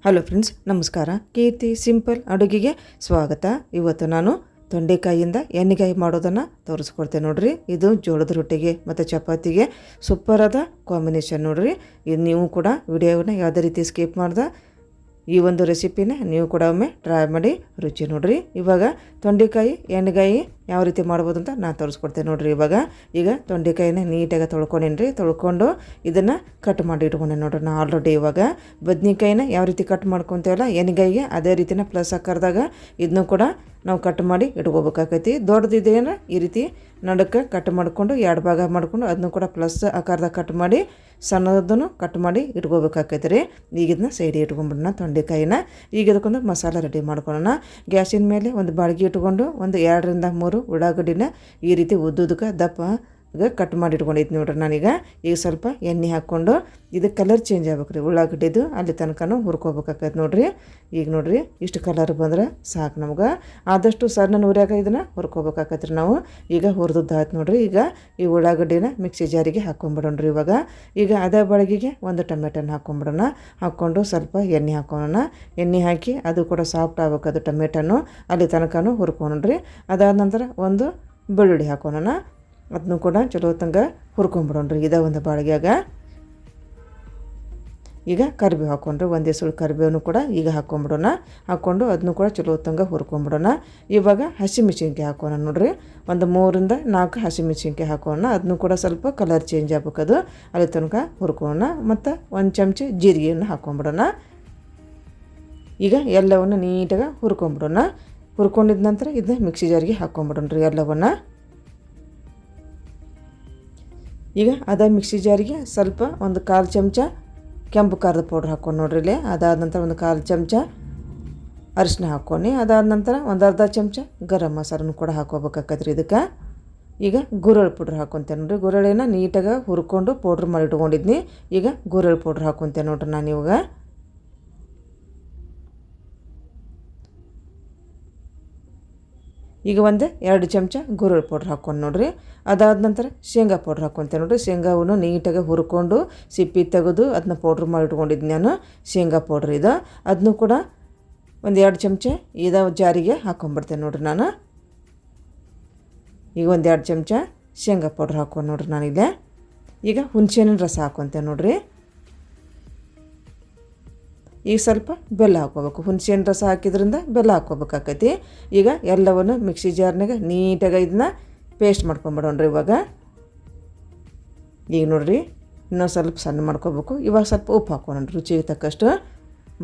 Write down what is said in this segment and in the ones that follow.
Hello friends, ನಮಸ್ಕಾರ. ಕೀರ್ತಿ simple ಅಡುಗೆಗೆ ಸ್ವಾಗತ. ಇವತ್ತು ನಾನು ತೊಂಡೆಕಾಯಿಯಿಂದ ಎಣ್ಣೆಗಾಯಿ ಮಾಡೋದನ್ನು ತೋರಿಸ್ಕೊಡ್ತೇನೆ ನೋಡ್ರಿ. ಇದು ಜೋಳದ ರೊಟ್ಟಿಗೆ ಮತ್ತು ಚಪಾತಿಗೆ ಸೂಪರಾದ ಕಾಂಬಿನೇಷನ್ ನೋಡ್ರಿ. ಇದು ನೀವು ಕೂಡ ವಿಡಿಯೋನ ಯಾವುದೇ ರೀತಿ ಸ್ಕಿಪ್ ಮಾಡ್ದೆ ಈ ಒಂದು ರೆಸಿಪಿನ ನೀವು ಕೂಡ ಒಮ್ಮೆ ಟ್ರೈ ಮಾಡಿ ರುಚಿ ನೋಡ್ರಿ. ಇವಾಗ ತೊಂಡೆಕಾಯಿ ಎಣ್ಣೆಗಾಯಿ ಯಾವ ರೀತಿ ಮಾಡ್ಬೋದು ಅಂತ ನಾನು ತೋರಿಸ್ಕೊಡ್ತೇನೆ ನೋಡ್ರಿ. ಈಗ ತೊಂಡೆಕಾಯಿನ ನೀಟಾಗಿ ತೊಳ್ಕೊಂಡೇನ್ರಿ. ತೊಳ್ಕೊಂಡು ಇದನ್ನು ಕಟ್ ಮಾಡಿ ಇಟ್ಕೊಂಡೆ ನೋಡ್ರಿ. ನಾನು ಆಲ್ರೆಡಿ ಇವಾಗ ಬದ್ನಿಕಾಯಿನ ಯಾವ ರೀತಿ ಕಟ್ ಮಾಡ್ಕೊತೇವಲ್ಲ ಎಣ್ಣೆಗಾಯಿಗೆ ಅದೇ ರೀತಿನ ಪ್ಲಸ್ ಆಕಾರದಾಗ ಇದನ್ನು ಕೂಡ ನಾವು ಕಟ್ ಮಾಡಿ ಇಟ್ಕೋಬೇಕಾಕೈತಿ. ದೊಡ್ಡದಿದೇನ ಈ ರೀತಿ ನಡಕ್ಕೆ ಕಟ್ ಮಾಡಿಕೊಂಡು 2 ಭಾಗ ಮಾಡಿಕೊಂಡು ಅದನ್ನು ಕೂಡ ಪ್ಲಸ್ ಆಕಾರದಾಗ ಕಟ್ ಮಾಡಿ ಸಣ್ಣದನ್ನು ಕಟ್ ಮಾಡಿ ಇಟ್ಕೋಬೇಕಾಕೈತಿ ರೀ. ಈಗ ಇದನ್ನ ಸೈಡಿಗೆ ಇಟ್ಕೊಂಡ್ಬಿಡೋಣ ತೊಂಡೆಕಾಯಿನ. ಈಗ ಇದಕ್ಕೊಂದು ಮಸಾಲ ರೆಡಿ ಮಾಡ್ಕೊಳ್ಳೋಣ. ಗ್ಯಾಸಿನ ಮೇಲೆ ಒಂದು ಬಾಳ್ಗೆ ಇಟ್ಕೊಂಡು ಒಂದು 2 ರಿಂದ 3 ಉಳ್ಳಾಗಡ್ಡಿನ ಈ ರೀತಿ ಉದ್ದುದಕ್ಕೆ ದಪ್ಪ ಕಟ್ ಮಾಡಿ ಇಟ್ಕೊಂಡಿದ್ದು ನೋಡ್ರಿ. ನಾನೀಗ ಸ್ವಲ್ಪ ಎಣ್ಣೆ ಹಾಕ್ಕೊಂಡು ಇದು ಕಲರ್ ಚೇಂಜ್ ಆಗ್ಬೇಕು ರೀ. ಉಳ್ಳಾಗಡ್ಡಿದು ಅಲ್ಲಿ ತನಕನೂ ಹುರ್ಕೋಬೇಕಾಕೈತೆ ನೋಡ್ರಿ. ಈಗ ನೋಡ್ರಿ ಇಷ್ಟು ಕಲರ್ ಬಂದ್ರೆ ಸಾಕು ನಮ್ಗೆ. ಆದಷ್ಟು ಸಣ್ಣ ಉರಿಯಾಗ ಇದನ್ನು ಹುರ್ಕೋಬೇಕಾಕೈತೆ ರೀ ನಾವು. ಈಗ ಹುರಿದದ್ದಾಯ್ತು ನೋಡ್ರಿ. ಈಗ ಈ ಉಳ್ಳಾಗಡ್ಡಿನ ಮಿಕ್ಸಿ ಜಾರಿಗೆ ಹಾಕ್ಕೊಂಬಿಡೋಣ್ರಿ. ಈಗ ಅದೇ ಬಾಳಿಗೆಗೆ ಒಂದು ಟೊಮೆಟೊನ ಹಾಕ್ಕೊಂಬಿಡೋಣ. ಹಾಕ್ಕೊಂಡು ಸ್ವಲ್ಪ ಎಣ್ಣೆ ಹಾಕೋಣ. ಎಣ್ಣೆ ಹಾಕಿ ಅದು ಕೂಡ ಸಾಫ್ಟ್ ಆಗ್ಬೇಕು, ಅದು ಟೊಮೆಟೊನು ಅಲ್ಲಿ ತನಕನೂ ಹುರ್ಕೊಂಡ್ರಿ. ಅದಾದ ನಂತರ ಒಂದು ಬೆಳ್ಳುಳ್ಳಿ ಹಾಕೋಣ. ಅದನ್ನು ಕೂಡ ಚಲೋ ತಂಗ ಹುರ್ಕೊಂಬಿಡೋಣ್ರಿ. ಇದೇ ಒಂದು ಬಾಳಿಗೆಯಾಗ ಈಗ ಕರಿಬೇವು ಹಾಕ್ಕೊಂಡ್ರೆ ಒಂದೇ ಸುಳ್ಳು ಕರಿಬೇವನ್ನು ಕೂಡ ಈಗ ಹಾಕ್ಕೊಂಬಿಡೋಣ. ಹಾಕ್ಕೊಂಡು ಅದನ್ನು ಕೂಡ ಚಲೋ ತಂಗ ಹುರ್ಕೊಂಬಿಡೋಣ. ಇವಾಗ ಹಸಿಮೆಣ್ಸಿನ್ಕಾಯಿ ಹಾಕೋಣ ನೋಡ್ರಿ. ಒಂದು 3 ರಿಂದ 4 ಹಸಿಮೆಣ್ಸಿನ್ಕಾಯಿ ಹಾಕೋಣ. ಅದನ್ನು ಕೂಡ ಸ್ವಲ್ಪ ಕಲರ್ ಚೇಂಜ್ ಆಗ್ಬೇಕದು, ಅಲ್ಲಿ ತನಕ ಹುರ್ಕೋಣ. ಮತ್ತು 1 ಚಮಚ ಜೀರಿಗೆಯನ್ನು ಹಾಕ್ಕೊಂಬಿಡೋಣ. ಈಗ ಎಲ್ಲವನ್ನು ನೀಟಾಗಿ ಹುರ್ಕೊಂಬಿಡೋಣ. ಹುರ್ಕೊಂಡಿದ ನಂತರ ಇದನ್ನ ಮಿಕ್ಸಿ ಜಾರಿಗೆ ಹಾಕ್ಕೊಂಬಿಡೋಣ್ರಿ ಎಲ್ಲವನ್ನು. ಈಗ ಅದೇ ಮಿಕ್ಸಿ ಜಾರಿಗೆ ಸ್ವಲ್ಪ ಒಂದು 1/4 ಚಮಚ ಕೆಂಪು ಖಾರದ ಪೌಡ್ರ್ ಹಾಕ್ಕೊಂಡು ನೋಡ್ರಿ ಇಲ್ಲಿ. ಅದಾದ ನಂತರ ಒಂದು 1/4 ಚಮಚ ಅರಿಶಿನ ಹಾಕ್ಕೊಂಡು, ಅದಾದ ನಂತರ ಒಂದು ಅರ್ಧ ಚಮಚ ಗರಂ ಮಸಾಲನ್ನು ಕೂಡ ಹಾಕೋಬೇಕಾಕೈತೆ ರೀ ಇದಕ್ಕೆ. ಈಗ ಗುರೆಳ್ಳು ಪೌಡ್ರ್ ಹಾಕ್ಕೊತೇನೆ ನೋಡ್ರಿ. ಗುರೆಳ್ಳಿನ ನೀಟಾಗಿ ಹುರ್ಕೊಂಡು ಪೌಡ್ರ್ ಮಾಡಿ ಇಟ್ಕೊಂಡಿದ್ನಿ. ಈಗ ಗುರೆಳ್ಳು ಪೌಡ್ರ್ ಹಾಕ್ಕೊತೇನೆ ನೋಡ್ರಿ ನಾನು ಇವಾಗ. ಈಗ ಒಂದು 2 ಚಮಚ ಗುರೆಳ್ಳು ಪೌಡ್ರ್ ಹಾಕ್ಕೊಂಡು ನೋಡ್ರಿ. ಅದಾದ ನಂತರ ಶೇಂಗಾ ಪೌಡ್ರ್ ಹಾಕ್ಕೊತೇನೆ ನೋಡ್ರಿ. ಶೇಂಗಾವನ್ನು ನೀಟಾಗಿ ಹುರ್ಕೊಂಡು ಸಿಪ್ಪಿ ತೆಗೆದು ಅದನ್ನ ಪೌಡ್ರ್ ಮಾಡಿ ಇಟ್ಕೊಂಡಿದ್ದು ನಾನು. ಶೇಂಗಾ ಪೌಡ್ರ್ ಇದು ಅದನ್ನು ಕೂಡ ಒಂದು 2 ಚಮಚ ಜಾರಿಗೆ ಹಾಕ್ಕೊಂಬಿಡ್ತೇನೆ ನೋಡ್ರಿ ನಾನು. ಈಗ ಒಂದು 2 ಚಮಚ ಶೇಂಗಾ ಪೌಡ್ರ್ ಹಾಕ್ಕೊಂಡು ನೋಡ್ರಿ ನಾನಿಲ್ಲೇ. ಈಗ ಹುಣಸೆಹಣ್ಣಿನ ರಸ ಹಾಕ್ಕೊತೇನೆ ನೋಡ್ರಿ. ಈಗ ಸ್ವಲ್ಪ ಬೆಲ್ಲ ಹಾಕ್ಕೋಬೇಕು. ಹುಣಸೆಹಣ್ಣು ರಸ ಹಾಕಿದ್ರಿಂದ ಬೆಲ್ಲ ಹಾಕ್ಕೋಬೇಕಾಕೈತಿ. ಈಗ ಎಲ್ಲವನ್ನು ಮಿಕ್ಸಿ ಜಾರ್ನಾಗ ನೀಟಾಗಿ ಇದನ್ನ ಪೇಸ್ಟ್ ಮಾಡ್ಕೊಂಬಿಡೋಣ್ರಿ ಈಗ ನೋಡ್ರಿ ಇನ್ನೊಂದು ಸ್ವಲ್ಪ ಸಣ್ಣ ಮಾಡ್ಕೋಬೇಕು. ಇವಾಗ ಸ್ವಲ್ಪ ಉಪ್ಪು ಹಾಕ್ಕೊಂಡ್ರಿ ರುಚಿಗೆ ತಕ್ಕಷ್ಟು.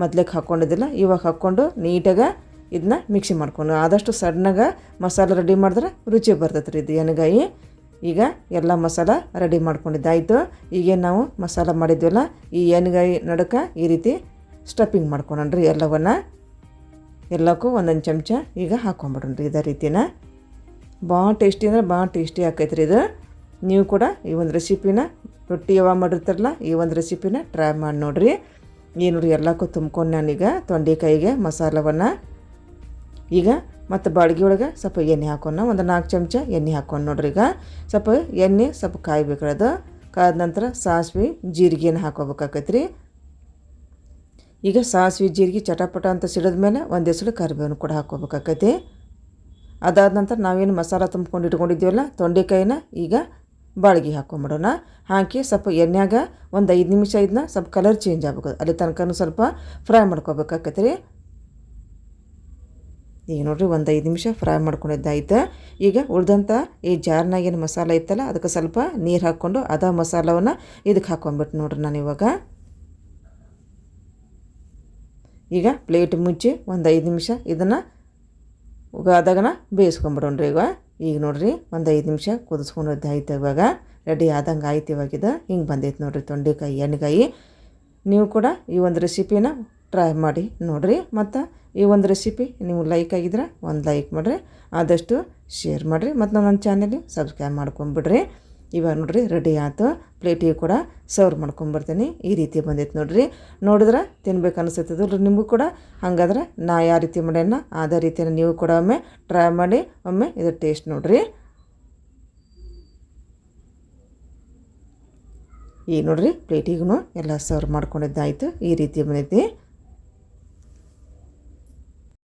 ಮೊದ್ಲಿಗೆ ಹಾಕ್ಕೊಂಡಿದ್ದಿಲ್ಲ, ಇವಾಗ ಹಾಕ್ಕೊಂಡು ನೀಟಾಗಿ ಇದನ್ನ ಮಿಕ್ಸಿ ಮಾಡ್ಕೊಂಡು ಆದಷ್ಟು ಸಣ್ಣಗೆ ಮಸಾಲೆ ರೆಡಿ ಮಾಡಿದ್ರೆ ರುಚಿ ಬರ್ತೈತೆ ರೀ ಇದು ಎಣ್ಣೆಗಾಯಿ. ಈಗ ಎಲ್ಲ ಮಸಾಲ ರೆಡಿ ಮಾಡ್ಕೊಂಡಿದ್ದಾಯಿತು. ಈಗೇನು ನಾವು ಮಸಾಲ ಮಾಡಿದ್ವಲ್ಲ ಈ ಎಣ್ಣೆಗಾಯಿ ನಡುಕ ಈ ರೀತಿ ಸ್ಟಫಿಂಗ್ ಮಾಡ್ಕೊಳ್ರಿ ಎಲ್ಲಕ್ಕೂ ಒಂದೊಂದು ಚಮಚ ಈಗ ಹಾಕ್ಕೊಂಬಿಡ್ರಿ ಇದೇ ರೀತಿನ. ಭಾಳ ಟೇಸ್ಟಿ ಅಂದ್ರೆ ಭಾಳ ಟೇಸ್ಟಿ ಆಕೈತೆ ರೀ ಇದು. ನೀವು ಕೂಡ ಈ ಒಂದು ರೆಸಿಪಿನ ರೊಟ್ಟಿ ಯಾವಾಗ ಮಾಡಿರ್ತಾರಲ್ಲ ಈ ಒಂದು ರೆಸಿಪಿನ ಟ್ರೈ ಮಾಡಿ ನೋಡ್ರಿ. ಈ ನೋಡ್ರಿ ಎಲ್ಲಕ್ಕೂ ತುಂಬ್ಕೊಂಡು ನಾನೀಗ ತೊಂಡೆಕಾಯಿಗೆ ಮಸಾಲವನ್ನು. ಈಗ ಮತ್ತು ಬಾಳ್ಗೆ ಒಳಗೆ ಸ್ವಲ್ಪ ಎಣ್ಣೆ ಹಾಕೋಣ. ಒಂದು 4 ಚಮಚ ಎಣ್ಣೆ ಹಾಕ್ಕೊಂಡು ನೋಡ್ರಿ. ಈಗ ಸ್ವಲ್ಪ ಎಣ್ಣೆ ಸ್ವಲ್ಪ ಕಾಯ್ಬೇಕ್ರಿ. ಅದು ಕಾದ ನಂತರ ಸಾಸಿವೆ ಜೀರಿಗೆನ ಹಾಕೋಬೇಕಾಕೈತೆ ರೀ. ಈಗ ಸಾಸಿವೆ ಜೀರಿಗೆ ಚಟಪಟ ಅಂತ ಸಿಡಿದ ಮೇಲೆ ಒಂದೇ ಸುಳು ಕರಿಬೇವನ್ನು ಕೂಡ ಹಾಕ್ಕೋಬೇಕಾಕೈತಿ. ಅದಾದ ನಂತರ ನಾವೇನು ಮಸಾಲ ತುಂಬ್ಕೊಂಡು ಇಟ್ಕೊಂಡಿದ್ದೀವಲ್ಲ ತೊಂಡೆಕಾಯಿನ ಈಗ ಬಾಳಿಗೆ ಹಾಕ್ಕೊಂಬಿಡೋಣ. ಹಾಕಿ ಸ್ವಲ್ಪ ಎಣ್ಣೆಯಾಗ ಒಂದು 5 ನಿಮಿಷ ಇದನ್ನ ಸ್ವಲ್ಪ ಕಲರ್ ಚೇಂಜ್ ಆಗ್ಬೇಕು, ಅಲ್ಲಿ ತನಕ ಸ್ವಲ್ಪ ಫ್ರೈ ಮಾಡ್ಕೋಬೇಕಾಕೈತಿ ರೀ. ಈಗ ನೋಡ್ರಿ ಒಂದು 5 ನಿಮಿಷ ಫ್ರೈ ಮಾಡ್ಕೊಂಡಿದ್ದಾಯ್ತು. ಈಗ ಉಳ್ದಂಥ ಈ ಜಾರ್ನಾಗೇನು ಮಸಾಲ ಇತ್ತಲ್ಲ ಅದಕ್ಕೆ ಸ್ವಲ್ಪ ನೀರು ಹಾಕ್ಕೊಂಡು ಅದ ಮಸಾಲವನ್ನು ಇದಕ್ಕೆ ಹಾಕ್ಕೊಂಬಿಟ್ಟು ನೋಡ್ರಿ ನಾನು ಇವಾಗ. ಈಗ ಪ್ಲೇಟ್ ಮುಚ್ಚಿ ಒಂದು 5 ನಿಮಿಷ ಇದನ್ನು ಅದಾಗನ ಬೇಯಿಸ್ಕೊಂಬಿಡೋಣ್ರಿ. ಈಗ ನೋಡ್ರಿ ಒಂದು 5 ನಿಮಿಷ ಕುದಿಸ್ಕೊಂಡಿದ್ದಾಯ್ತು. ಇವಾಗ ರೆಡಿ ಆದಂಗೆ ಆಯ್ತು. ಇವಾಗಿದ ಹಿಂಗೆ ಬಂದೈತೆ ನೋಡ್ರಿ ತೊಂಡೆಕಾಯಿ ಎಣ್ಣೆಗಾಯಿ. ನೀವು ಕೂಡ ಈ ಒಂದು ರೆಸಿಪಿನ ಟ್ರೈ ಮಾಡಿ ನೋಡಿರಿ. ಮತ್ತು ಈ ಒಂದು ರೆಸಿಪಿ ನೀವು ಲೈಕ್ ಆಗಿದ್ರೆ ಒಂದು ಲೈಕ್ ಮಾಡಿರಿ, ಆದಷ್ಟು ಶೇರ್ ಮಾಡಿರಿ, ಮತ್ತು ನನ್ನ ಚಾನಲ್ಗೆ ಸಬ್ಸ್ಕ್ರೈಬ್ ಮಾಡ್ಕೊಂಬಿಡ್ರಿ. ಇವಾಗ ನೋಡ್ರಿ ರೆಡಿ ಆಯ್ತು. ಪ್ಲೇಟಿಗೆ ಕೂಡ ಸರ್ವ್ ಮಾಡ್ಕೊಂಬರ್ತೀನಿ. ಈ ರೀತಿ ಬಂದೈತೆ ನೋಡ್ರಿ. ನೋಡಿದ್ರೆ ತಿನ್ಬೇಕು ಅನಿಸ್ತೈತದ ನಿಮಗೂ ಕೂಡ. ಹಾಗಾದ್ರೆ ನಾ ಯಾವ ರೀತಿ ಮಾಡ್ಯಾನ ಅದೇ ರೀತಿಯ ನೀವು ಕೂಡ ಒಮ್ಮೆ ಟ್ರೈ ಮಾಡಿ ಒಮ್ಮೆ ಇದು ಟೇಸ್ಟ್ ನೋಡ್ರಿ. ಈಗ ನೋಡ್ರಿ ಪ್ಲೇಟಿಗೂ ಎಲ್ಲ ಸರ್ವ್ ಮಾಡ್ಕೊಂಡಿದ್ದಾಯಿತು. ಈ ರೀತಿ ಬಂದೈತಿ.